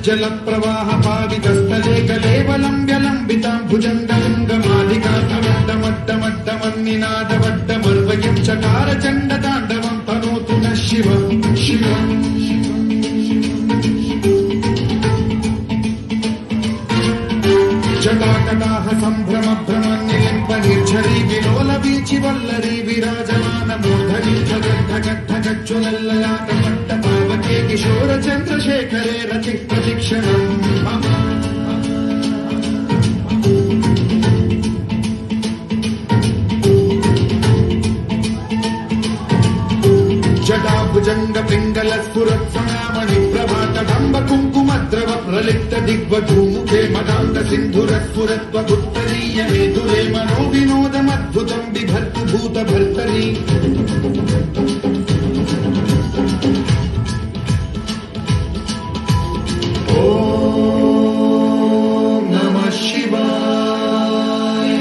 जल प्रवाह पावितस्थले कलेवलम्ब्यलम्बितां भुजङ्गलिङ्गमालिकातमड्डमड्डमड्डमन्निनादवड्डमर्वयं चकार चण्डताण्डवं तनोतु नः शिवं शिवम् जटाकटाह सम्भ्रम भ्रमन्निलिम्ब निर्झरी विलोल वीचि वल्लरी विराजमान मूर्धनि धगद्धगद्धगज्ज्वलल्ललाटमट्ट पावके किशोर चन्द्रशेखरे रति प्रतीक्षणम् जटाभुजंग पिंगल स्फुरत् समामणि प्रभातडम्ब कुङ्कुमद्रव प्रलिप्त दिग्वधूमुखे मदान्त सिन्धुर स्फुरत्वगुत्तरीय मेधुरे मनो विनोदमद्भुतं बिभर्तु भूतभर्तरि ॐ नमः शिवाय।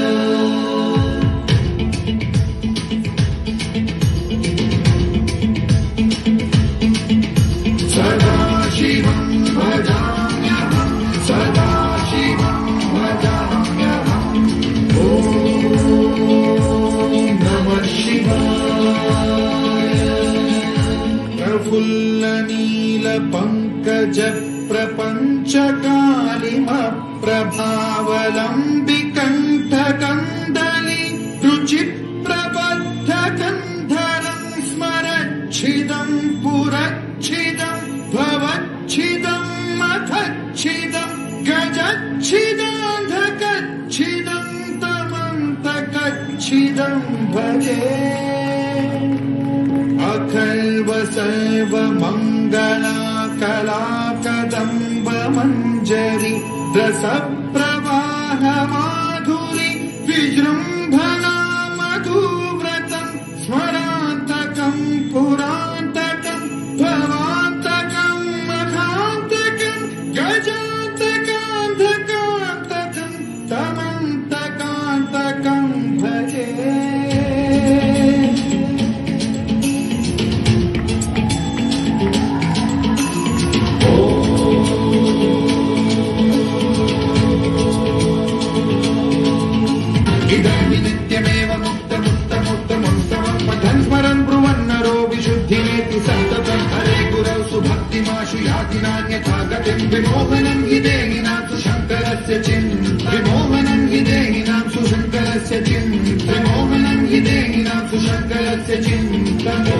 सदाशिवं भजाम्यहं सदाशिवं भजाम्यहम् ॐ नमः शिवाय। प्रफुल्लनीलपङ्कज प्रपञ्चकालिमप्रभावलम्बिकण्ठकन्दली रुचिप्रबद्धकन्धरं स्मरच्छिदं पुरच्छिदं भवच्छिदं मथच्छिदं गजच्छिदान्धकच्छिदं तमन्तकच्छिदं भजे अखल्व सर्वमङ्गला कलाकदम्ब मञ्जरी रसप्रवाह माधुरी विजृम्भणा मधुव्रतं स्मरान्तकं पुरान्तकं भवान्तकं मखान्तकं गजान्तकान्धकान्तकं तमन्तकान्तकं भजे नित्यमेव मुक्तमुत्तमुत्तमुत्तमं पठन् स्मरन् ब्रुवन्नरो विशुद्धिमेति सन्ततं हरे गुरौ सुभक्तिमाशु याति नान्यथा गतिं विमोहनं हि देहिनां सुशङ्करस्य विमोहनं हि देहिनां सुशङ्करस्य विमोहनं हि देहिनां सुशङ्करस्य चिन्तनो